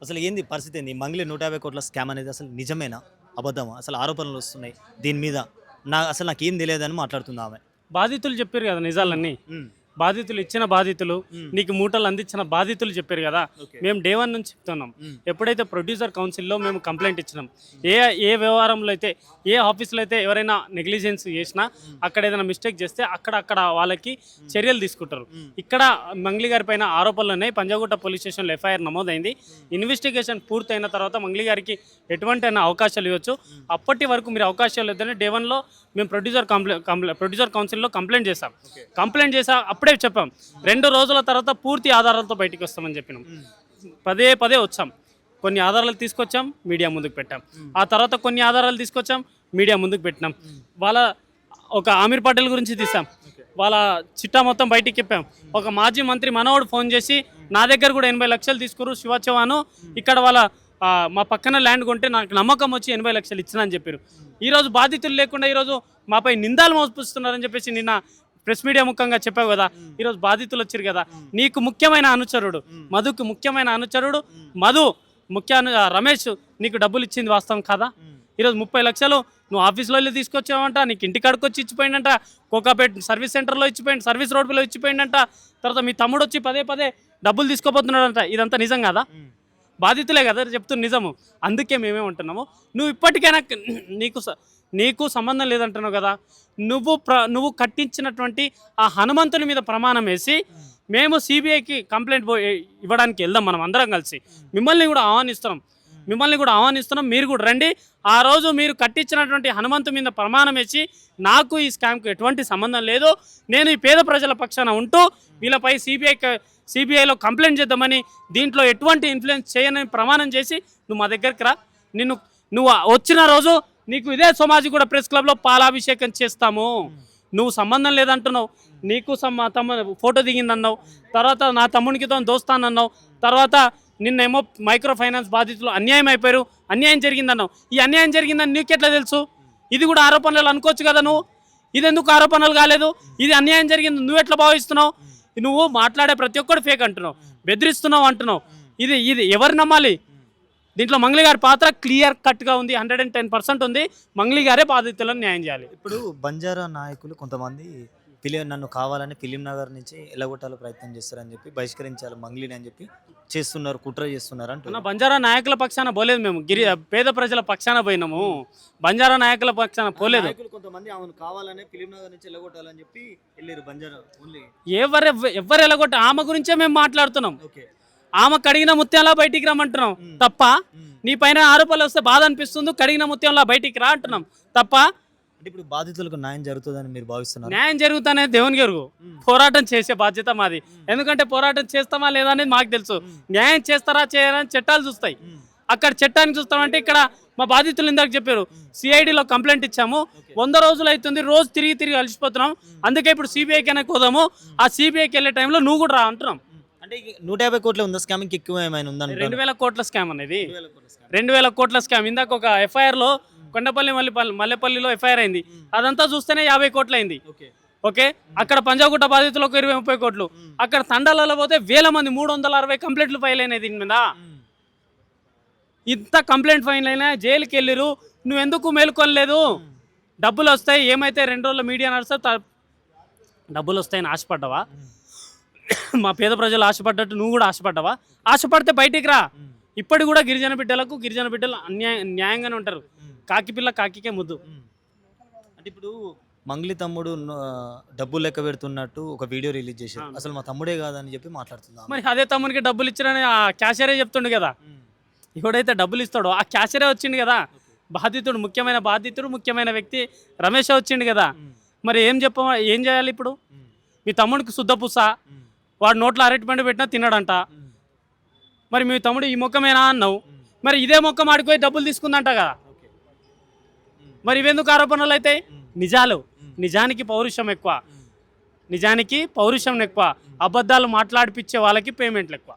అసలు ఏంది పరిస్థితి ఏంది? మంగ్లీ 150 కోట్ల స్కామ్ అనేది అసలు నిజమేనా? అబద్ధమా? అసలు ఆరోపణలు వస్తున్నాయి. దీని మీద నాకేం తెలియదని మాట్లాడుతుంది ఆమె. బాధితులు చెప్పారు కదా నిజాలన్నీ. హ్మ్. బాధితులు ఇచ్చిన బాధితులు, హ్మ్. నీకు మూటలు అందించిన బాధితులు చెప్పారు కదా. ఓకే. మేము డే 1 నుంచి చెప్తున్నాం. హ్మ్. ఎప్పుడైతే ప్రొడ్యూసర్ కౌన్సిల్లో మేము కంప్లైంట్ ఇచ్చినాం, ఏ ఏ వ్యవహారంలో అయితే, ఏ ఆఫీస్లో అయితే ఎవరైనా నెగ్లిజెన్స్ చేసినా, అక్కడ ఏదైనా మిస్టేక్ చేస్తే అక్కడ వాళ్ళకి చర్యలు తీసుకుంటారు. ఇక్కడ మంగ్లీ గారి పైన ఆరోపణలు ఉన్నాయి. పంజాగుట్ట పోలీస్ స్టేషన్లో ఎఫ్ఐఆర్ నమోదైంది. ఇన్వెస్టిగేషన్ పూర్తయిన తర్వాత మంగ్లీ గారికి ఎటువంటి అవకాశాలు ఇవ్వచ్చు. అప్పటి వరకు మీరు అవకాశాలు ఇద్దని డే 1లో మేము ప్రొడ్యూసర్ కౌన్సిల్లో కంప్లైంట్ చేసాం. అప్పుడే చెప్పాం 2 రోజుల తర్వాత పూర్తి ఆధారాలతో బయటికి వస్తామని చెప్పినాం. పదే వచ్చాం. కొన్ని ఆధారాలు తీసుకొచ్చాం, మీడియా ముందుకు పెట్టాం. ఆ తర్వాత కొన్ని ఆధారాలు తీసుకొచ్చాం, మీడియా ముందుకు పెట్టినాం. వాళ్ళ ఒక ఆమీర్ పటేల్ గురించి తీసాం, వాళ్ళ చిట్టా మొత్తం బయటికి చెప్పాం. ఒక మాజీ మంత్రి మనోడు ఫోన్ చేసి నా దగ్గర కూడా 80 లక్షలు తీసుకురు శివ చౌహాన్, ఇక్కడ వాళ్ళ మా పక్కన ల్యాండ్ కొంటే నాకు నమ్మకం వచ్చి 80 లక్షలు ఇచ్చినా అని చెప్పారు. ఈరోజు బాధితులు లేకుండా ఈరోజు మాపై నిందాలు మోపిస్తున్నారని చెప్పేసి నిన్న ప్రెస్ మీడియా ముఖంగా చెప్పావు కదా. ఈరోజు బాధితులు వచ్చారు కదా. నీకు ముఖ్యమైన అనుచరుడు మధుకు ముఖ్యమైన అనుచరుడు మధు రమేష్ నీకు డబ్బులు ఇచ్చింది వాస్తవం కాదా? ఈరోజు 30 లక్షలు నువ్వు ఆఫీస్లో వెళ్ళి తీసుకొచ్చావంట, నీకు ఇంటికాడికి వచ్చి ఇచ్చిపోయిందంట, కోకాపేట్ సర్వీస్ సెంటర్లో ఇచ్చిపోయింది, సర్వీస్ రోడ్లో ఇచ్చిపోయిందంట. తర్వాత మీ తమ్ముడు వచ్చి పదే డబ్బులు తీసుకోపోతున్నాడంట. ఇదంతా నిజం కాదా? బాధితులే కదా చెప్తున్న నిజము. అందుకే మేమే ఉంటున్నాము. నువ్వు ఇప్పటికైనా నీకు సంబంధం లేదంటున్నావు కదా. నువ్వు కట్టించినటువంటి ఆ హనుమంతుని మీద ప్రమాణం వేసి మేము సిబిఐకి కంప్లైంట్ ఇవ్వడానికి వెళ్దాం. మనం అందరం కలిసి మిమ్మల్ని కూడా ఆహ్వానిస్తున్నాం. మీరు కూడా రండి. ఆ రోజు మీరు కట్టించినటువంటి హనుమంతు మీద ప్రమాణం వేసి నాకు ఈ స్కామ్కు ఎటువంటి సంబంధం లేదు, నేను ఈ పేద ప్రజల పక్షాన ఉంటూ వీళ్ళపై సిబిఐలో కంప్లైంట్ చేద్దామని, దీంట్లో ఎటువంటి ఇన్ఫ్లుయెన్స్ చేయనని ప్రమాణం చేసి నువ్వు మా దగ్గరికి రా. నువ్వు వచ్చిన రోజు నీకు ఇదే సోమాజిగూడ ప్రెస్ క్లబ్లో పాలాభిషేకం చేస్తాము. నువ్వు సంబంధం లేదంటున్నావు. నీకు ఫోటో దిగిందన్నావు, తర్వాత నా తమ్మునికితో దోస్తానన్నావు, తర్వాత నిన్నేమో మైక్రో ఫైనాన్స్ బాధితులు అన్యాయం అయిపోయారు, అన్యాయం జరిగిందన్నావు. ఈ అన్యాయం జరిగిందని నీకెట్లా తెలుసు? ఇది కూడా ఆరోపణలు అనుకోవచ్చు కదా. ఇది ఎందుకు ఆరోపణలు కాలేదు? ఇది అన్యాయం జరిగింది నువ్వు ఎట్లా భావిస్తున్నావు? నువ్వు మాట్లాడే ప్రతి ఒక్కడు ఫేక్ అంటున్నావు, బెదిరిస్తున్నావు అంటున్నావు. ఇది ఎవరు నమ్మాలి? దీంట్లో మంగ్లీ గారి పాత్ర క్లియర్ కట్గా ఉంది, 110% ఉంది. మంగ్లీ గారే బాధితులను న్యాయం చేయాలి. ఇప్పుడు బంజారా నాయకులు కొంతమంది నన్ను కావాలని ఫిలిం నగర్ నుంచి ఎల్లగొట్టాల ప్రయత్నం చేస్తారని చెప్పి బహిష్కరించాలి మంగ్లీని అని చెప్పి కుట్ర చేస్తున్నారు అంటున్నా. బంజారా నాయకుల పక్షాన పోలేదు, మేము పేద ప్రజల పక్షాన పోయినాము. బంజారా నాయకుల పక్షాన పోలేదు. కొంతమంది ఆమెను కావాలని ఫిలిం నగర్ నుంచి ఎల్లగొట్టాలని చెప్పి వెళ్ళారు బంజారా. ఎవరు ఎల్లగొట్ట ఆమె గురించే మేము మాట్లాడుతున్నాం. ఆమె కడిగిన ముత్యంలా బయటికి రమ్మంటున్నాం తప్ప, నీ పైన ఆరోపణలు వస్తే బాధ అనిపిస్తుంది, కడిగిన ముత్యంలా బయటికి రా అంటున్నాం తప్ప. ఇప్పుడు బాధితులకు న్యాయం జరుగుతుందని మీరు భావిస్తున్నారు? న్యాయం జరుగుతానే దేవుని గెరుగు. పోరాటం చేసే బాధ్యత మాది. ఎందుకంటే పోరాటం చేస్తామా లేదా అనేది మాకు తెలుసు. న్యాయం చేస్తారా చేయరని చట్టాలు చూస్తాయి. అక్కడ చట్టాన్ని చూస్తామంటే ఇక్కడ మా బాధితులు ఇందాక చెప్పారు, సిఐడిలో కంప్లైంట్ ఇచ్చాము, 100 రోజులు అవుతుంది, రోజు తిరిగి అలసిపోతున్నాం. అందుకే ఇప్పుడు సిబిఐకి పోదాము. ఆ సిబిఐకి వెళ్ళే టైంలో నువ్వు కూడా రా అంటున్నాం. అంటే 150 కోట్ల ఉందా స్కామ్? ఎక్కువ ఏమైనా ఉందా? 2000 కోట్ల స్కామ్ అనేది 2000 కోట్ల స్కామ్. ఇందాక ఒక ఎఫ్ఐఆర్లో కొండపల్లి మల్లెపల్లిలో ఎఫ్ఐఆర్ అయింది. అదంతా చూస్తేనే 50 కోట్లు అయింది. ఓకే, అక్కడ పంజాగుట్ట బాధితులు ఒక 20-30 కోట్లు, అక్కడ తండాలలో పోతే వేల మంది 360 కంప్లైంట్లు ఫైల్ అయినాయి దీని మీద. ఇంత కంప్లైంట్ ఫైల్ అయినా జైలుకి వెళ్ళిరు. నువ్వెందుకు మేలుకొనలేదు? డబ్బులు వస్తాయి, ఏమైతే 2 రోజుల మీడియా నడుస్తా డబ్బులు వస్తాయని ఆశపడ్డావా? మా పేద ప్రజలు ఆశపడ్డట్టు నువ్వు కూడా ఆశపడ్డావా? ఆశపడితే బయటికి రా. ఇప్పటి కూడా గిరిజన బిడ్డలు న్యాయంగానే ఉంటారు. కాకిపిల్ల కాకికే ముద్దు. అంటే ఇప్పుడు మంగ్లీ తమ్ముడు డబ్బులు లెక్క పెడుతున్నట్టు ఒక వీడియో రిలీజ్ చేశారు. అసలు మా తమ్ముడే కాదని చెప్పి మాట్లాడుతున్నా. మరి అదే తమ్మునికి డబ్బులు ఇచ్చారని ఆ క్యాషరే చెప్తుండు కదా. ఎవడైతే డబ్బులు ఇస్తాడో ఆ క్యాషరే వచ్చిండు కదా. ముఖ్యమైన వ్యక్తి రమేష్ వచ్చిండు కదా. మరి ఏం చేయాలి ఇప్పుడు? మీ తమ్ముడికి శుద్ధపూస, వాడు నోట్లో అరటిపండు పెట్టినా తిన్నాడంట. మరి మీ తమ్ముడు ఈ ముఖమేనా అన్నావు, మరి ఇదే ముఖం ఆడిపోయి డబ్బులు తీసుకుందంట కదా. మరి ఇవెందుకు ఆరోపణలు అయితే? నిజానికి పౌరుషం ఎక్కువ, అబద్ధాలు మాట్లాడిపించే వాళ్ళకి పేమెంట్లు ఎక్కువ.